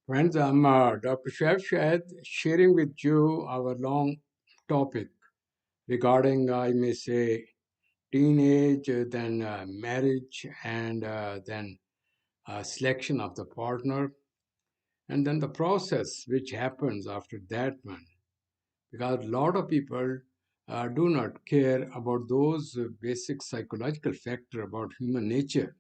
Friends, I'm Dr. Shav Shahid sharing with you our long topic regarding, I may say, teenage, then marriage, and then selection of the partner, and then the process which happens after that one. Because a lot of people do not care about those basic psychological factor about human nature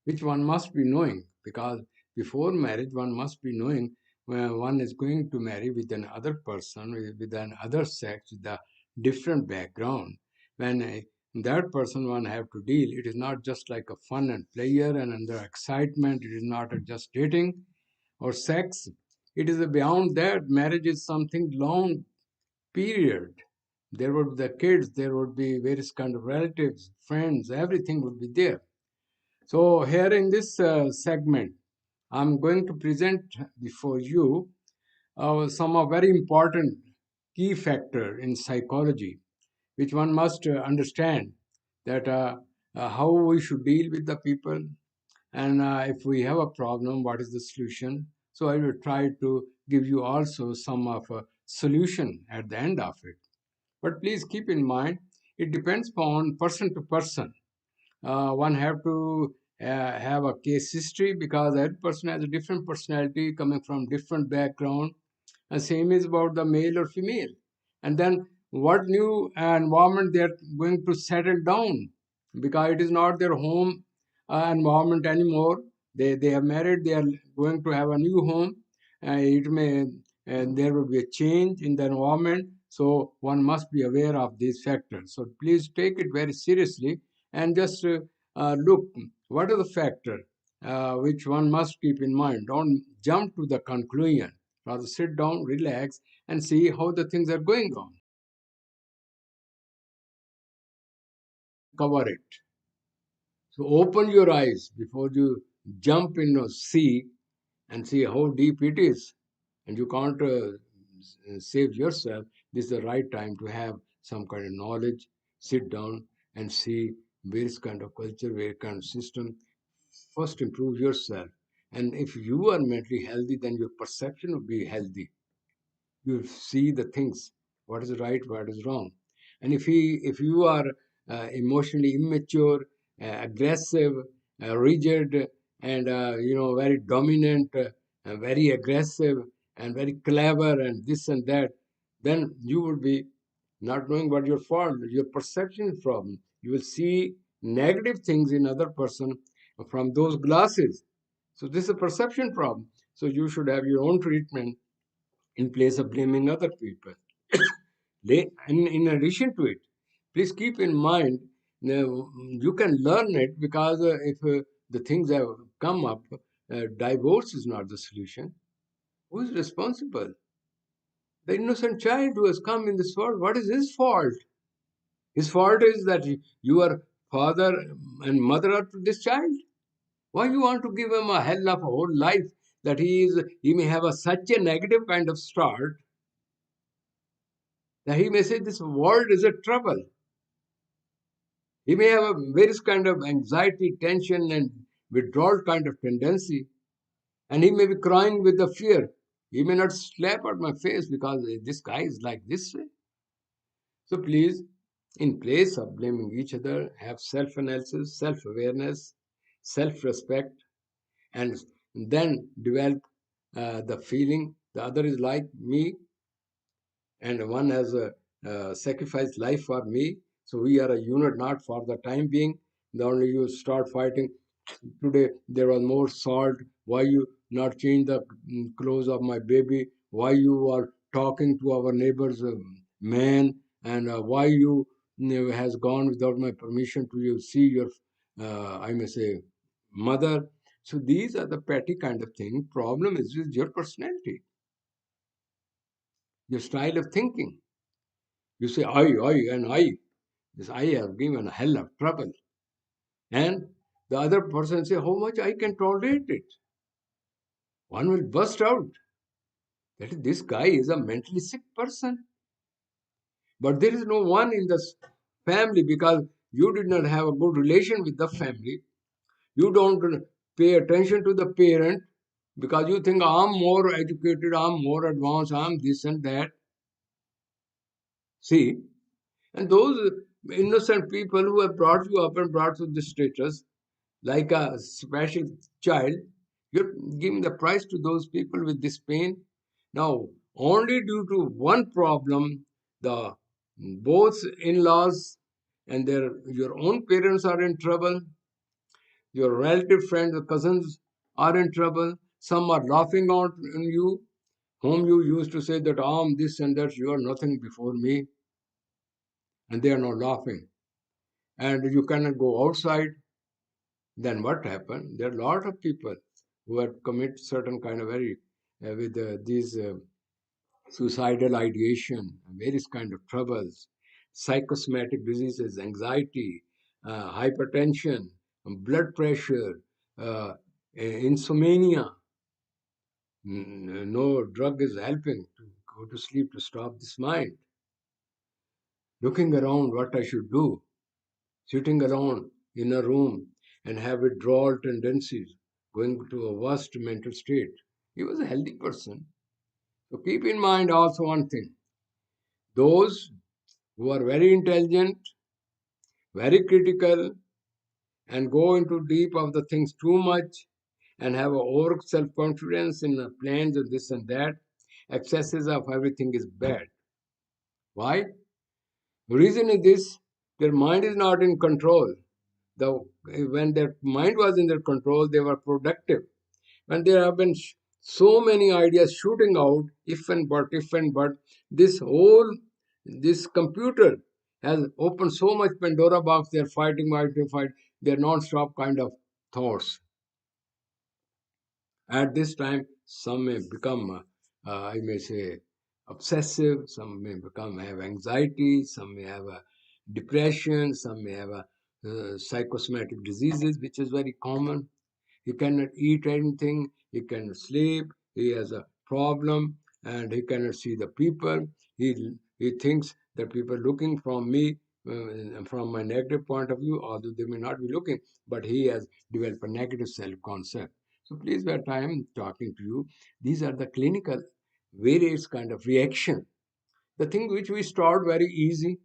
which one must be knowing because before marriage one must be knowing when one is going to marry with another person with another sex with a different background when that person one have to deal it is not just like a fun and pleasure and under excitement it is not just dating or sex it is beyond that marriage is something long period there would be the kids there would be various kind of relatives friends everything would be there so, here in this segment, I'm going to present before you some very important key factor in psychology, which one must understand that how we should deal with the people, and if we have a problem, what is the solution. So, I will try to give you also some of a solution at the end of it. But please keep in mind, it depends upon person to person one have to have a case history because every person has a different personality coming from different background and same is about the male or female and then what new environment they are going to settle down because it is not their home environment anymore they are married they are going to have a new home it may there will be a change in the environment so one must be aware of these factors so please take it very seriously and just look what are the factors which one must keep in mind don't jump to the conclusion rather sit down relax and see how the things are going on cover it so open your eyes before you jump in the sea and see how deep it is and you can't save yourself this is the right time to have some kind of knowledge sit down and see various kind of culture various kind of system first improve yourself and if you are mentally healthy then your perception will be healthy you see the things what is right what is wrong and if you are emotionally immature aggressive rigid and very dominant very aggressive and very clever and this and that then you will be not knowing what your fault your perception problem you will see negative things in other person from those glasses so this is a perception problem so you should have your own treatment in place of blaming other people. In addition to it, please keep in mind you can learn it because if the things have come up, divorce is not the solution. Who is responsible? The innocent child who has come in this world. What is his fault? His fault is that you are father and mother to this child. Why you want to give him a hell of a whole life that he may have such a negative kind of start that he may say this world is a trouble. He may have a various kind of anxiety, tension, and withdrawal kind of tendency, and he may be crying with the fear. He may not slap at my face because this guy is like this way. So please, in place of blaming each other, have self-analysis, self-awareness, self-respect, and then develop the feeling the other is like me and one has sacrificed life for me. So we are a unit, not for the time being. The only you start fighting. Today there was more salt. Why you not change the clothes of my baby? Why you are talking to our neighbor's man? And why you has gone without my permission to you see your, I may say, mother. So these are the petty kind of thing. Problem is with your personality, your style of thinking. You say and I. This I have given a hell of trouble. And the other person say, how much I can tolerate it? One will burst out. That is, this guy is a mentally sick person. But there is no one in this family because you did not have a good relation with the family. You don't pay attention to the parent. because you think I'm more educated, I'm more advanced, I'm this and that. See, and those innocent people who have brought you up and brought you this status, like a special child, you're giving the price to those people with this pain. Now, only due to one problem, the both in-laws and your own parents are in trouble, your relative friends, the cousins are in trouble, some are laughing on you, whom you used to say that I'm this and that, you are nothing before me, and they are not laughing. And you cannot go outside. Then what happened? There are a lot of people who have commit certain kind of very with these suicidal ideation, various kind of troubles, psychosomatic diseases, anxiety, hypertension, blood pressure, insomnia. No drug is helping to go to sleep to stop this mind. Looking around what I should do, sitting around in a room and have withdrawal tendencies, going to a worst mental state. He was a healthy person. So keep in mind also one thing. Those who are very intelligent, very critical, and go into deep of the things too much and have a over self-confidence in the plans of this and that, excesses of everything is bad. Why? The reason is this, their mind is not in control. The, when their mind was in their control, they were productive. When there have been so many ideas shooting out, if and but, this whole, this computer has opened so much Pandora box, they're fighting, they're non-stop kind of thoughts. At this time, some may become, I may say, obsessive, some may become have anxiety, some may have a depression, some may have a psychosomatic diseases, which is very common. He cannot eat anything, he cannot sleep, he has a problem, and he cannot see the people. He thinks that people are looking from me from my negative point of view, although they may not be looking, but he has developed a negative self-concept. So please, where I am talking to you, these are the clinical various kind of reaction. The thing which we start very easy,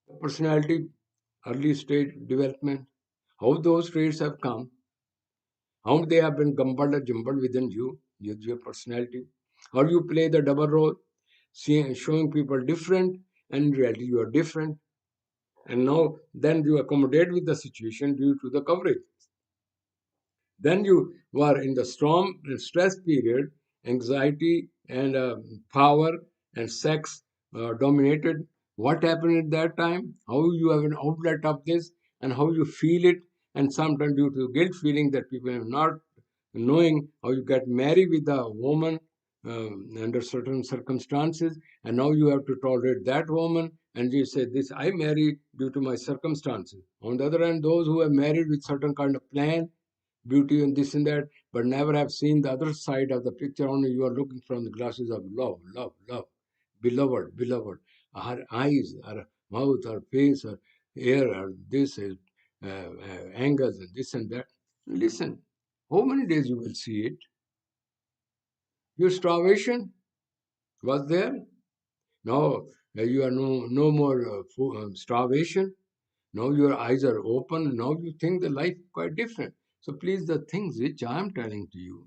the personality, early stage development, how those traits have come, how they have been gumbled or jumbled within you, your personality, how you play the double role, showing people different, and in reality you are different. And now, then you accommodate with the situation due to the coverage. Then you were in the storm and stress period, anxiety and power and sex dominated. What happened at that time? How you have an outlet of this and how you feel it, and sometimes due to guilt feeling that people are not knowing how you get married with a woman under certain circumstances, and now you have to tolerate that woman, and you say, this I marry due to my circumstances. On the other hand, those who are married with certain kind of plan, beauty and this and that, but never have seen the other side of the picture, only you are looking from the glasses of love, love, love, beloved, beloved. Her eyes, her mouth, her face, her hair, her this, angles, and this and that. Listen, how many days you will see it? Your starvation was there. Now you are no more starvation. Now your eyes are open. Now you think the life quite different. So please, the things which I am telling to you,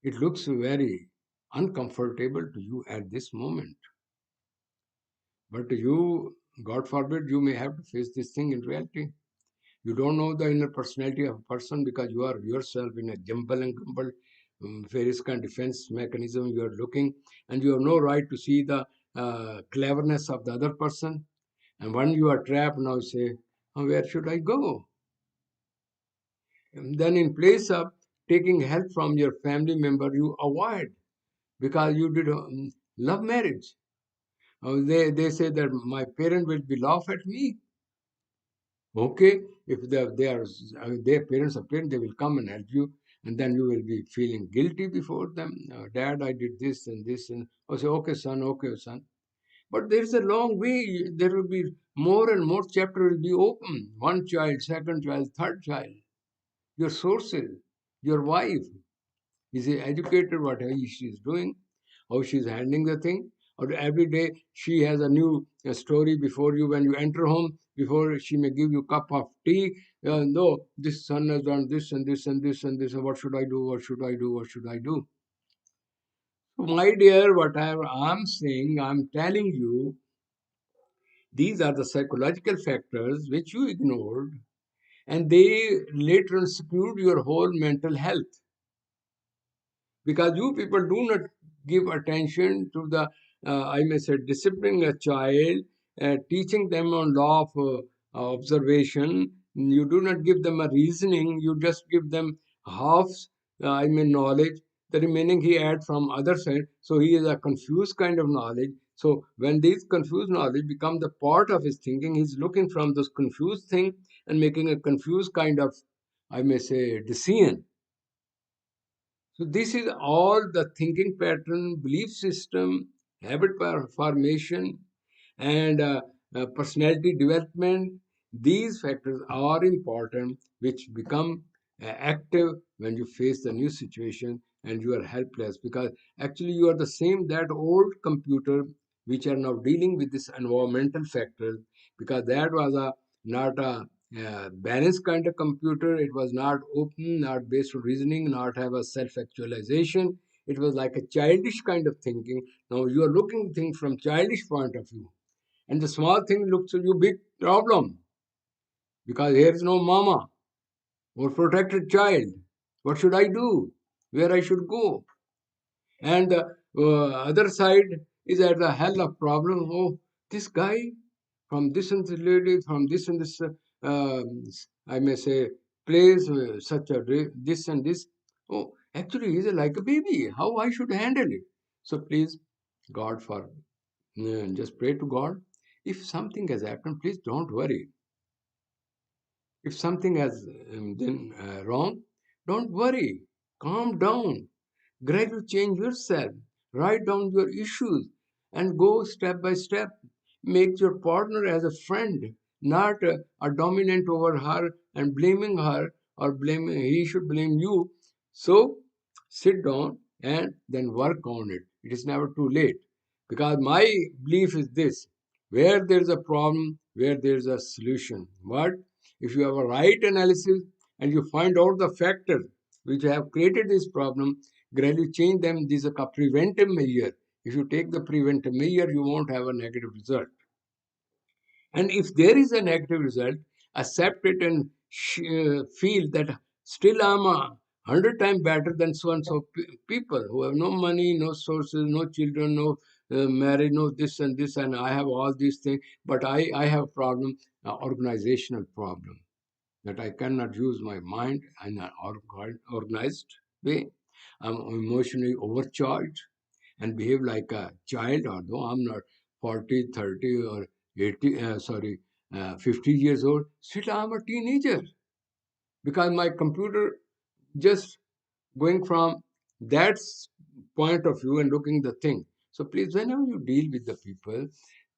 it looks very uncomfortable to you at this moment. But you, God forbid, you may have to face this thing in reality. You don't know the inner personality of a person because you are yourself in a jumble and gumble, various kind of defense mechanism you are looking, and you have no right to see the cleverness of the other person. And when you are trapped, now you say, "Oh, where should I go?" And then in place of taking help from your family member, you avoid because you did love marriage. They say that my parent will be laugh at me. Okay, if they are their parents are parents, they will come and help you, and then you will be feeling guilty before them. Dad, I did this and this, and I say, okay, son. But there is a long way. There will be more and more chapter will be open. One child, second child, third child. Your sources, your wife. Is he educated what she is doing, how she is handling the thing? Or every day she has a new story before you when you enter home, before she may give you a cup of tea. No, this son has done this and this and this and this. What should I do? What should I do? What should I do? So, my dear, whatever I'm saying, I'm telling you, these are the psychological factors which you ignored, and they later on skewed your whole mental health, because you people do not give attention to the I may say disciplining a child, teaching them on law of observation. You do not give them a reasoning, you just give them half I mean knowledge. The remaining he add from other side, so he is a confused kind of knowledge. So when these confused knowledge become the part of his thinking, he's looking from those confused thing and making a confused kind of I may say decision. So this is all the thinking pattern, belief system, habit formation, and personality development. These factors are important, which become active when you face the new situation and you are helpless, because actually you are the same that old computer which are now dealing with this environmental factor, because that was a not a balanced kind of computer. It was not open, not based on reasoning, not have a self-actualization. It was like a childish kind of thinking. Now you are looking at things from childish point of view, and the small thing looks to you big problem, because here is no mama or protected child. What should I do? Where I should go? And the other side is at the hell of problem. Oh, this guy from this and this lady, from this and this, I may say, place, such a this and this. Oh, actually, he's like a baby. How I should handle it? So please, God, for just pray to God. If something has happened, please don't worry. If something has been wrong, don't worry. Calm down. Gradually change yourself. Write down your issues and go step by step. Make your partner as a friend, not a dominant over her and blaming her, or blaming he should blame you. So sit down and then work on it. It is never too late. Because my belief is this: where there is a problem, where there is a solution. But if you have a right analysis and you find out the factors which have created this problem, gradually change them. This is a preventive measure. If you take the preventive measure, you won't have a negative result. And if there is a negative result, accept it and feel that still I'm 100 times better than so and so people who have no money, no sources, no children, no marriage, no this and this, and I have all these things. But I have a problem, organizational problem, that I cannot use my mind in an organized way. I'm emotionally overcharged and behave like a child, although I'm not 40, 30, or 80, 50 years old. Still, I'm a teenager, because my computer just going from that point of view and looking the thing. So please, whenever you deal with the people,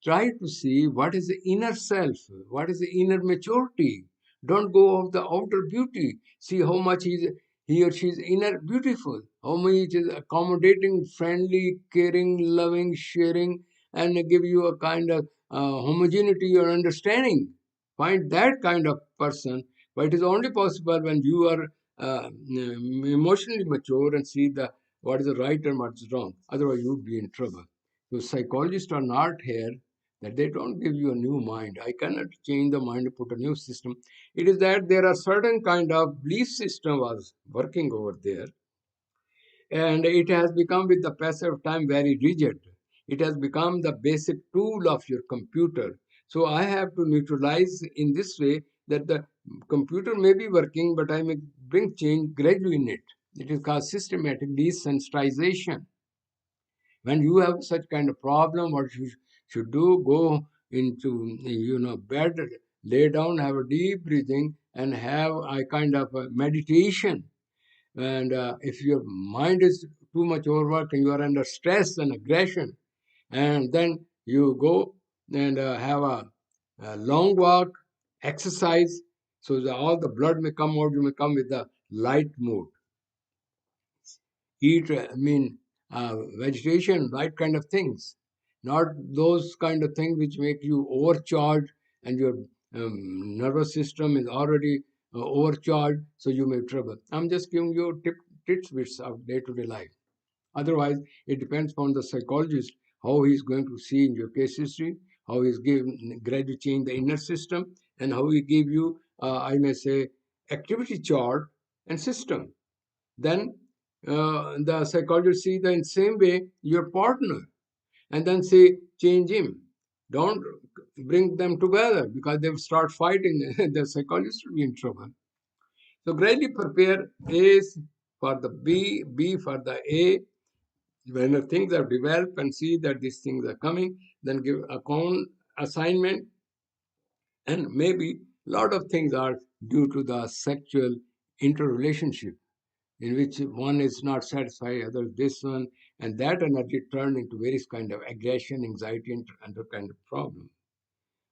try to see what is the inner self, what is the inner maturity. Don't go of the outer beauty. See how much he or she is inner beautiful, how much is accommodating, friendly, caring, loving, sharing, and give you a kind of homogeneity or understanding. Find that kind of person. But it is only possible when you are emotionally mature and see the what is the right and what is wrong. Otherwise, you would be in trouble. So psychologists are not here that they don't give you a new mind. I cannot change the mind to put a new system. It is that there are certain kind of belief system was working over there, and it has become with the passage of time very rigid. It has become the basic tool of your computer. So I have to neutralize in this way that the computer may be working, but I may bring change gradually in it. It is called systematic desensitization. When you have such kind of problem, what you should do, go into bed, lay down, have a deep breathing, and have a kind of a meditation. And if your mind is too much overworked and you are under stress and aggression, and then you go and have a long walk, exercise, so that all the blood may come out, you may come with the light mood. eat, vegetation, right kind of things, not those kind of things which make you overcharged and your nervous system is already overcharged, so you may have trouble. I'm just giving you tidbits of day-to-day life. Otherwise, it depends on the psychologist how he's going to see in your case history, how he's given gradually change the inner system, and how he give you, I may say, activity chart and system. Then the psychologist see the same way your partner, and then say change him. Don't bring them together because they will start fighting. The psychologist will be in trouble. So gradually prepare A for the B, B for the A. When the things are developed and see that these things are coming, then give account assignment, and maybe a lot of things are due to the sexual interrelationship in which one is not satisfied, other this one, and that energy turned into various kind of aggression, anxiety, and other kind of problem.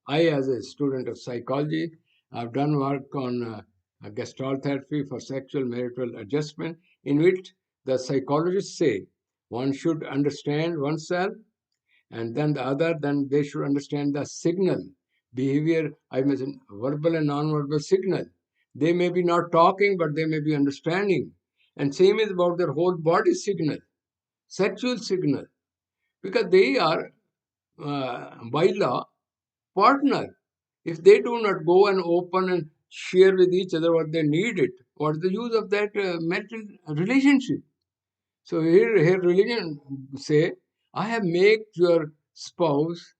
I, as a student of psychology, I've done work on gestalt therapy for sexual marital adjustment, in which the psychologists say one should understand oneself, and then the other, then they should understand the signal, behavior, I mentioned verbal and non-verbal signal. They may be not talking, but they may be understanding. And same is about their whole body signal, sexual signal, because they are, by law, partner. If they do not go and open and share with each other what they need it, what is the use of that marital relationship? So here religion say, I have made your spouse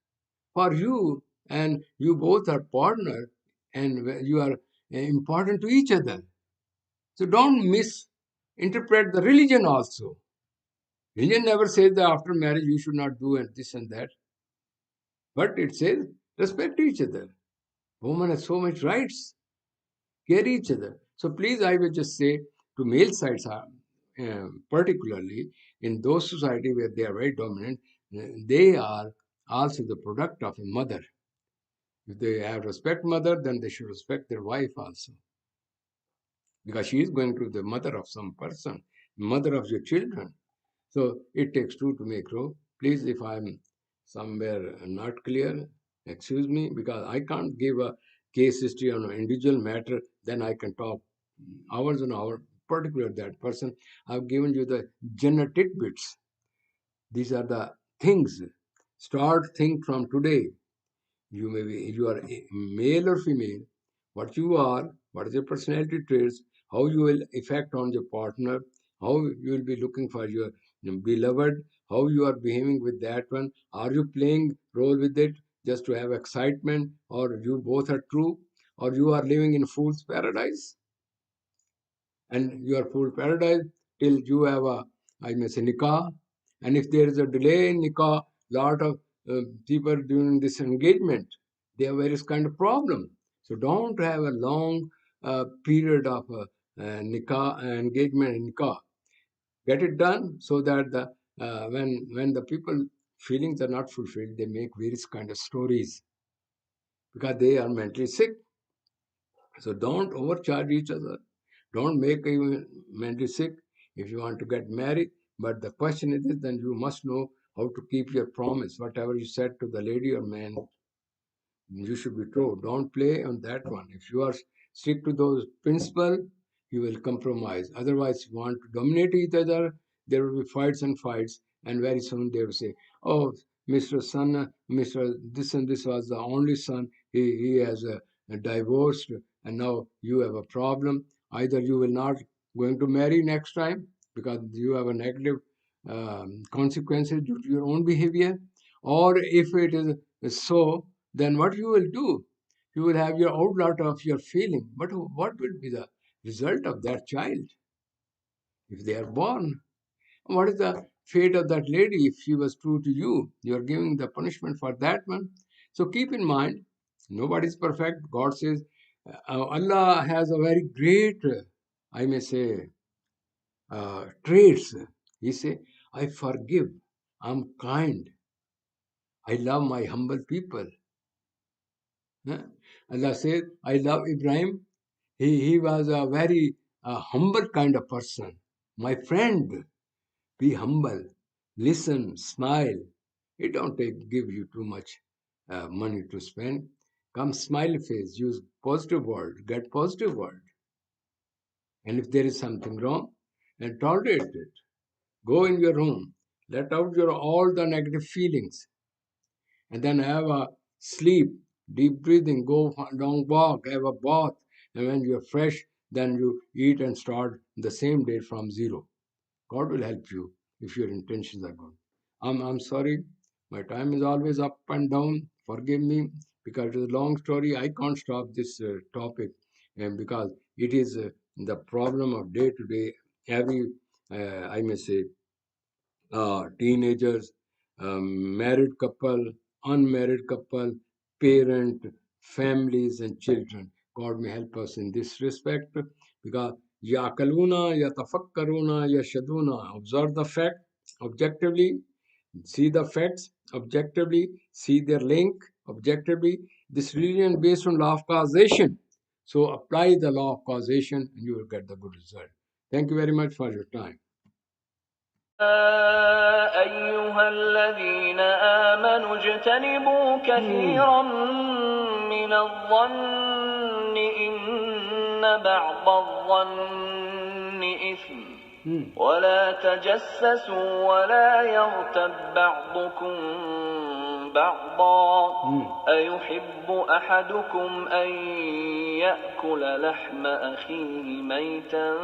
for you, and you both are partner, and you are important to each other. So don't misinterpret the religion also. Religion never says that after marriage you should not do and this and that, but it says respect each other. Woman has so much rights, care each other. So please, I will just say to male sides, particularly in those society where they are very dominant, they are also the product of a mother. If they have respect mother, then they should respect their wife also, because she is going to be the mother of some person, mother of your children. So it takes two to make row. Please, if I'm somewhere not clear, excuse me, because I can't give a case history on an individual matter. Then I can talk hours and hours, particular that person. I've given you the general tidbits. These are the things. Start think from today. You are male or female, what you are, what is your personality traits, how you will affect on your partner, how you will be looking for your beloved, how you are behaving with that one, are you playing role with it just to have excitement, or you both are true, or you are living in fool's paradise, and you are full paradise till you have a, I may say, nikah. And if there is a delay in nikah, lot of people during this engagement, they have various kind of problem. So don't have a long period of nikah engagement and nikah. Get it done so that the when the people feelings are not fulfilled, they make various kind of stories because they are mentally sick. So don't overcharge each other. Don't make you mentally sick if you want to get married. But the question is, then you must know how to keep your promise. Whatever you said to the lady or man, you should be true. Don't play on that one. If you are stick to those principles, you will compromise. Otherwise, you want to dominate each other, there will be fights and fights, and very soon they will say, "Oh, Mr. Son, Mr. This and this was the only son. He has divorced, and now you have a problem. Either you will not going to marry next time because you have a negative consequences due to your own behavior, or if it is so, then what you will do? You will have your outlet of your feeling. But what will be the result of that child if they are born? What is the fate of that lady if she was true to you? You are giving the punishment for that one. So keep in mind, nobody is perfect. God says, Allah has a very great, I may say, traits. He say, I forgive. I'm kind. I love my humble people. Huh? Allah says, I love Ibrahim. He was a very humble kind of person, my friend. Be humble, listen, smile. It don't give you too much money to spend. Come smile face, use positive word, get positive word. And if there is something wrong, then tolerate it. Go in your room, let out your all the negative feelings, and then have a sleep, deep breathing, go for a long walk, have a bath, and when you're fresh, then you eat and start the same day from zero. God will help you if your intentions are good. I'm sorry, my time is always up and down. Forgive me because it's a long story. I can't stop this topic, and because it is the problem of day to day. Every I may say teenagers, married couple, unmarried couple, parent, families, and children. God may help us in this respect because yakaluna, yatafakkaruna, yashaduna. Observe the fact objectively, see the facts objectively, see their link objectively. This religion based on law of causation. So apply the law of causation and you will get the good result. Thank you very much for your time. أيها الذين آمنوا اجتنبوا كثيرا من الظن إن بعض الظن إثم ولا تجسسوا ولا يغتب بعضكم بعضا أيحب أحدكم أن يأكل لحم أخيه ميتا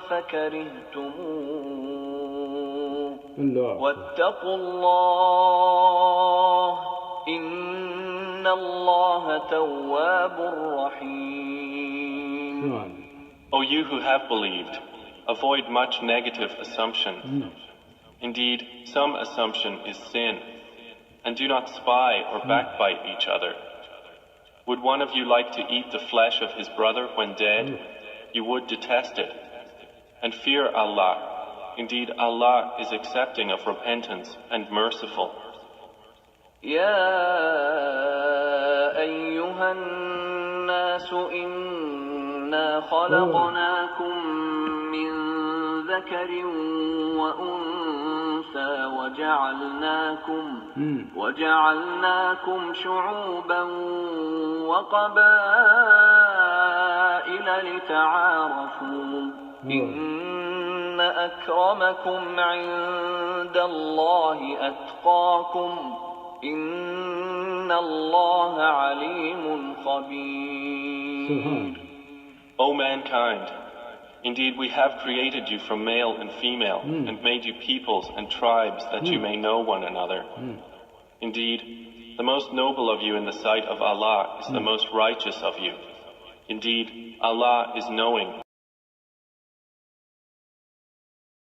فكرهتموه واتقوا الله إن الله تواب رحيم. O you who have believed, avoid much negative assumption. Indeed, some assumption is sin. And do not spy or backbite each other. Would one of you like to eat the flesh of his brother when dead? You would detest it. And fear Allah. Indeed, Allah is accepting of repentance and merciful. يا أيها الناس إنا خلقناكم من ذكر وأنثى وجعلناكم شعوبا وقبائل لتعارفوا إن أكرمكم عند الله أتقاكم إن الله عليم خبير. O mankind, indeed we have created you from male and female and made you peoples and tribes that you may know one another. Indeed, the most noble of you in the sight of Allah is the most righteous of you. Indeed, Allah is knowing.